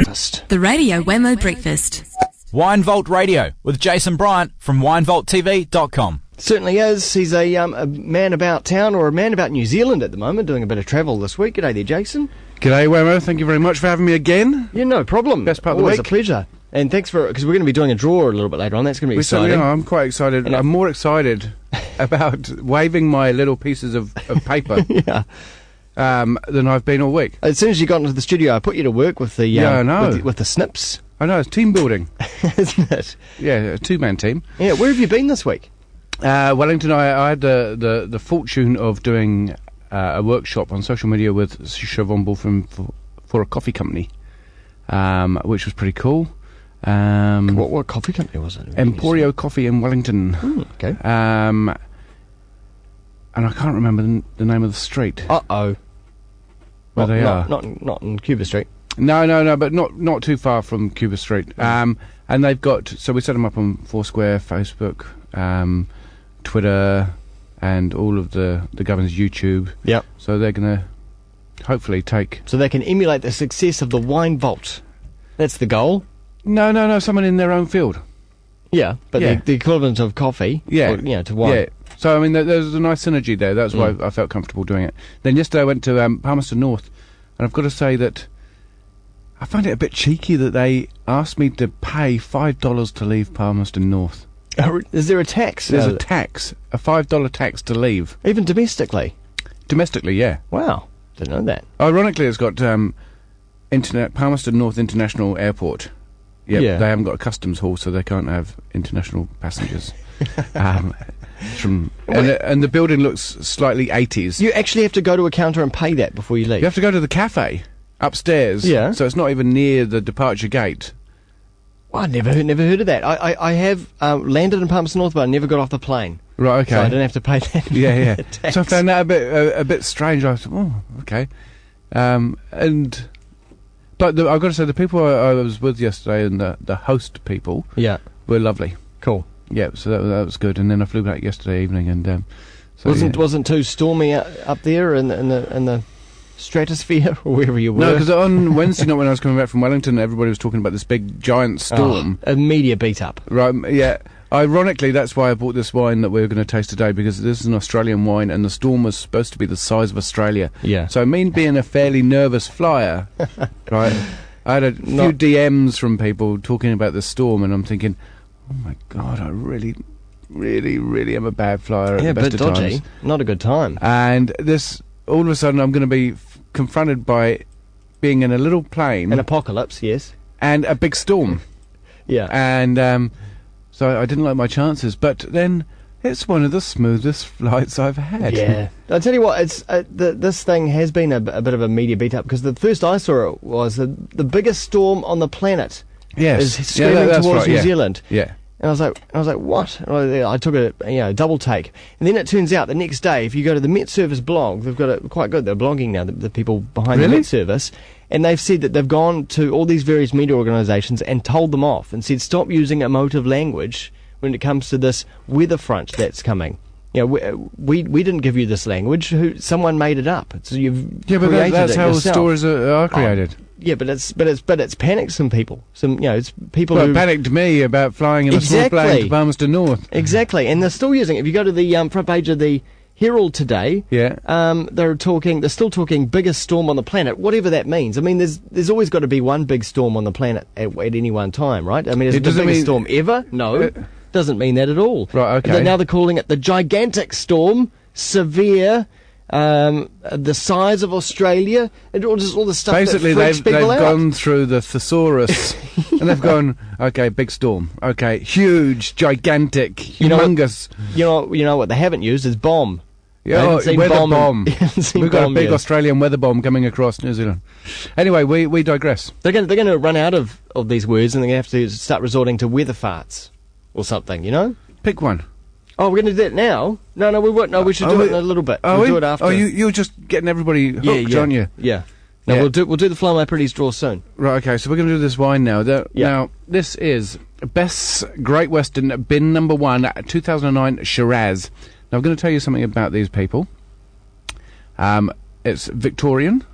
Breakfast. The Radio Wammo Breakfast. Wine Vault Radio with Jason Bryant from winevaulttv.com. Certainly is. He's a man about town, or a man about New Zealand at the moment, doing a bit of travel this week. G'day there, Jason. G'day, Wammo. Thank you very much for having me again. Yeah, no problem. Best part of the Always week. a pleasure. And thanks for, because we're going to be doing a draw a little bit later on. That's going to be exciting. I'm quite excited. And I'm more excited about waving my little pieces of paper Yeah. than I've been all week. As soon as you got into the studio, I put you to work with the Yeah, I know. with the snips, I know, it's team building. isn't it? Yeah, a two-man team. Yeah. Where have you been this week? Wellington, I had the fortune of doing a workshop on social media with Shiraz for a coffee company, which was pretty cool. What coffee company was it? Emporio Coffee in Wellington. Okay. And I can't remember the name of the street. Uh-oh. Where they are. Not in Cuba Street. No, but not too far from Cuba Street. And they've got, so we set them up on Foursquare, Facebook, Twitter, and all of the governor's YouTube. Yep. So they're going to hopefully take... So they can emulate the success of the Wine Vault. That's the goal. No, someone in their own field. Yeah, but Yeah. The equivalent of coffee. Yeah. Or, to wine. Yeah. So, I mean, there's a nice synergy there. That's why I felt comfortable doing it. Then yesterday I went to Palmerston North, and I've got to say that I find it a bit cheeky that they asked me to pay $5 to leave Palmerston North. Is there a tax? There's a tax, a $5 tax to leave. Even domestically? Domestically, yeah. Wow. Didn't know that. Ironically, it's got Palmerston North International Airport. Yep, Yeah. They haven't got a customs hall, so they can't have international passengers. And the building looks slightly 80s. You actually have to go to a counter and pay that before you leave. You have to go to the cafe upstairs. Yeah. So it's not even near the departure gate. Well, I never heard of that. I have landed in Palmerston North, but I never got off the plane. Right. Okay. So I didn't have to pay that. Yeah. tax. So I found that a bit strange. I thought, oh, okay. But I've got to say, the people I was with yesterday and the host people Yeah. were lovely. Cool. Yeah, so that was good. And then I flew back yesterday evening, and so Wasn't too stormy up there in the stratosphere or wherever you were? no, because on Wednesday night when I was coming back from Wellington, everybody was talking about this big giant storm. A media beat up. Right? Yeah. Ironically, that's why I bought this wine that we're going to taste today, because this is an Australian wine, and the storm was supposed to be the size of Australia. Yeah. So, being a fairly nervous flyer, right? I had a few DMs from people talking about the storm, and I'm thinking, oh my God, I really, really, really am a bad flyer at Yeah, the a best bit of dodgy. times. Not a good time. And all of a sudden, I'm going to be confronted by being in a little plane An apocalypse, yes. and a big storm. Yeah. And so I didn't like my chances. But then it's one of the smoothest flights I've had. Yeah. I'll tell you what, it's this thing has been a bit of a media beat up, because the first I saw it was the biggest storm on the planet Yes. is screaming that's towards right, New yeah. Zealand. Yeah. And I was like, what? And I took a double take. And then it turns out the next day, if you go to the Met Service blog, they've got it quite good. They're blogging now, the people behind the Really? Met Service. And they've said that they've gone to all these various media organisations and told them off and said, stop using emotive language when it comes to this weather front that's coming. You know, we didn't give you this language. Someone made it up. So you've created that's it how yourself. stories are created. Yeah, but it's panicked some people. It's people Well, who it panicked me about flying in a small plane Exactly. to Palmerston North. Exactly, and they're still using it. If you go to the front page of the Herald today, Yeah. they're still talking biggest storm on the planet, whatever that means. I mean, there's always got to be one big storm on the planet at any one time, right? I mean, is it the doesn't biggest mean- storm ever? No, doesn't mean that at all. Right, okay. Now they're calling it the gigantic storm, severe, the size of Australia, and all the stuff Basically, that freaks they've people out. gone through the thesaurus and they've gone, okay, big storm. Okay, huge, gigantic, You know what- humongous. You know what they haven't used is bomb. Yeah, They haven't seen weather bomb. bomb. Haven't seen We've got a bomb big yet. Australian weather bomb coming across New Zealand. Anyway, we digress. They're going to run out of these words, and they're going to have to start resorting to weather farts or something, you know? Pick one. Oh, we're going to do that now? No, we won't. No, we should do it in a little bit. We'll do it after. Oh, you're just getting everybody hooked, aren't you? Yeah. No, Yeah. we'll do the Fly My Pretties draw soon. Right, okay, so we're going to do this wine now. Yeah. Now, this is Best's Great Western Bin Number 1, 2009 Shiraz. Now, I'm going to tell you something about these people. It's Victorian,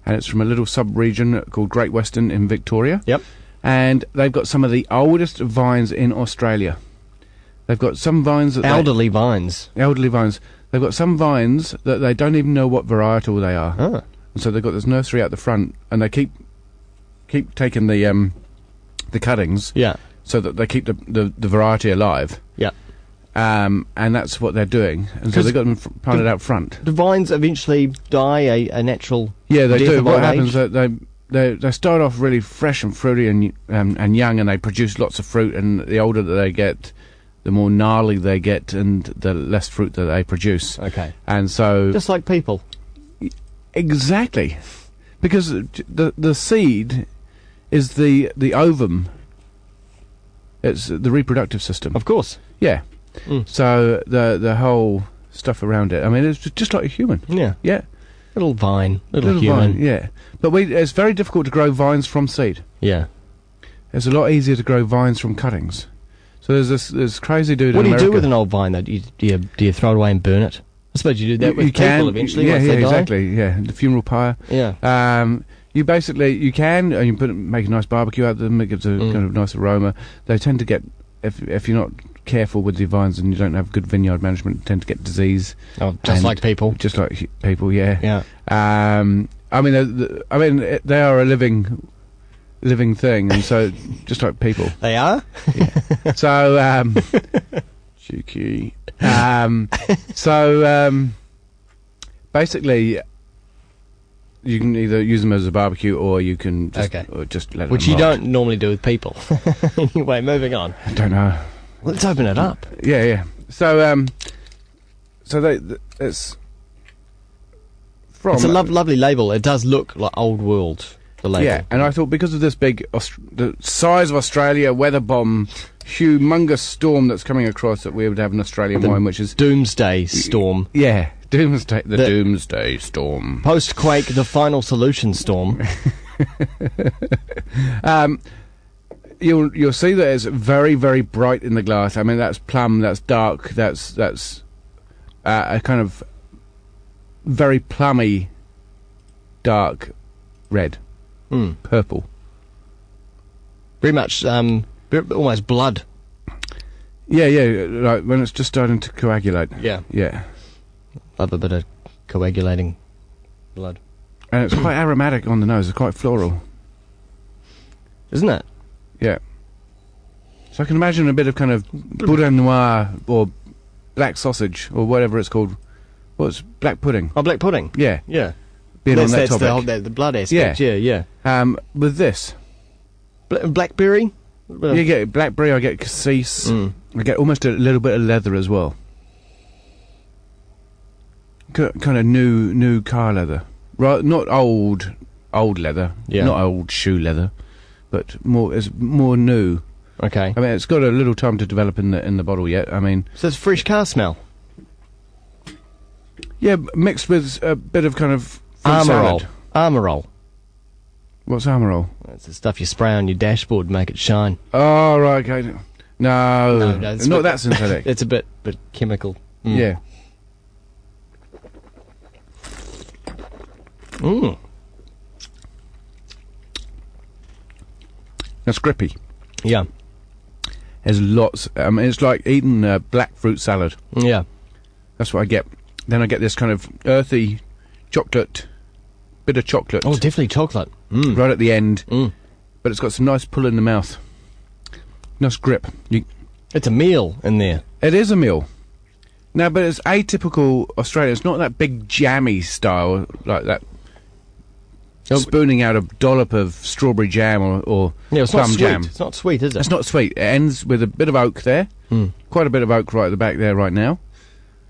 and it's from a little sub-region called Great Western in Victoria. Yep. And they've got some of the oldest vines in Australia. They've got some vines that Elderly vines. elderly vines. They've got some vines that they don't even know what varietal they are. Ah. And so they've got this nursery out the front, and they keep taking the cuttings, Yeah. so that they keep the variety alive. Yeah. And that's what they're doing. And so 'Cause they've got them planted out front. Do vines eventually die a natural Yeah, they death do. of What old happens age? is that they start off really fresh and fruity and young, and they produce lots of fruit. And the older that they get, the more gnarly they get, and the less fruit that they produce. Okay. And so Just like people. exactly, because the seed is the ovum. It's the reproductive system. Of course. Yeah. Mm. So the whole stuff around it. I mean, it's just like a human. Yeah. Yeah. Little vine. Little vine. human. Yeah. But it's very difficult to grow vines from seed. Yeah. It's a lot easier to grow vines from cuttings. So there's this crazy dude What in do you America. do with an old vine, though? Do you throw it away and burn it? I suppose you do that with you people can eventually Yeah, once yeah, they die. exactly. Yeah, the funeral pyre. Yeah. You can, and you make a nice barbecue out of them. It gives a kind of nice aroma. They tend to get, if you're not careful with your vines and you don't have good vineyard management, tend to get disease. Oh, just And like people. Just like people, yeah. Yeah. I mean, they are a living thing, and so just like people. They are? So, cheeky. Basically, you can either use them as a barbecue, or you can just let them Which you rot. don't normally do with people. Anyway, moving on. I don't know. Let's open it up. Yeah. So, it's from It's a lovely label. It does look like old world, the label. Yeah, and I thought because of this big, the size of Australia, weather bomb, humongous storm that's coming across, that we would have an Australian wine, which is Doomsday storm. the Doomsday Storm. Post-quake, the final solution storm. You'll see that it's very, very bright in the glass. I mean, that's plum, that's dark, that's a kind of very plummy, dark red, purple. Very much, almost blood. Yeah, like when it's just starting to coagulate. Yeah. Love a bit of coagulating blood. And it's quite aromatic on the nose. It's quite floral. Isn't it? Yeah. So I can imagine a bit of kind of boudin noir or black sausage or whatever it's called. What's black pudding? Oh, black pudding. Yeah. Yeah. Being on that That's topic. the blood aspect. Yeah. With this, Blackberry? you get blackberry. I get cassis. I get almost a little bit of leather as well. Kind of new car leather, right? Not old leather. Yeah. Not old shoe leather, but it's more new. Okay. I mean, it's got a little time to develop in the bottle yet. I mean, So it's fresh car smell. yeah, mixed with a bit of kind of fruit Armorol. salad. Armorol. What's Armorol? That's the stuff you spray on your dashboard to make it shine. Oh, right, okay. No, it's not a bit- that synthetic. It's a bit chemical. Yeah. Mm. That's grippy. Yeah. There's lots. It's like eating black fruit salad. Yeah. That's what I get. Then I get this kind of earthy chocolate, bit of chocolate Oh, definitely chocolate. Mm. right at the end, Mm. but it's got some nice pull in the mouth. Nice grip. It's a meal in there. It is a meal. No, but it's atypical Australian. It's not that big jammy style like that. Oh, Spooning out a dollop of strawberry jam or Yeah, it's plum not sweet. jam. It's not sweet, is it? It's not sweet. It ends with a bit of oak there. Quite a bit of oak right at the back there right now.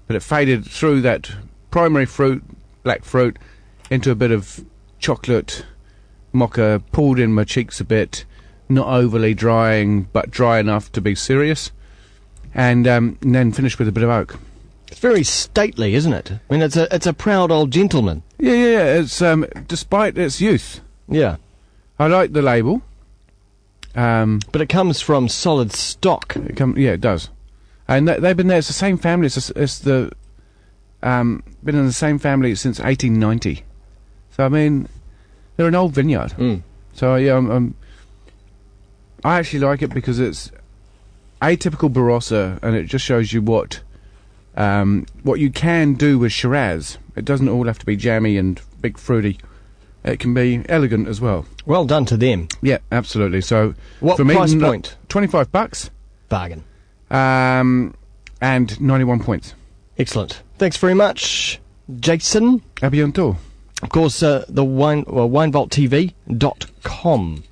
But it faded through that primary fruit, black fruit, into a bit of chocolate mocha, pulled in my cheeks a bit, not overly drying, but dry enough to be serious. And then finished with a bit of oak. It's very stately, isn't it? I mean, it's a proud old gentleman. Yeah. It's despite its youth. Yeah. I like the label. But it comes from solid stock. It does. And they've been there. It's the same family. It's been in the same family since 1890. So I mean, They're an old vineyard. Mm. So yeah, I actually like it because it's atypical Barossa, and it just shows you what you can do with Shiraz. It doesn't all have to be jammy and big fruity. It can be elegant as well. Well done to them. Yeah, absolutely. So What for me, price point? $25, Bargain. and 91 points. Excellent. Thanks very much, Jason. À bientôt. Of course, the winevaulttv.com.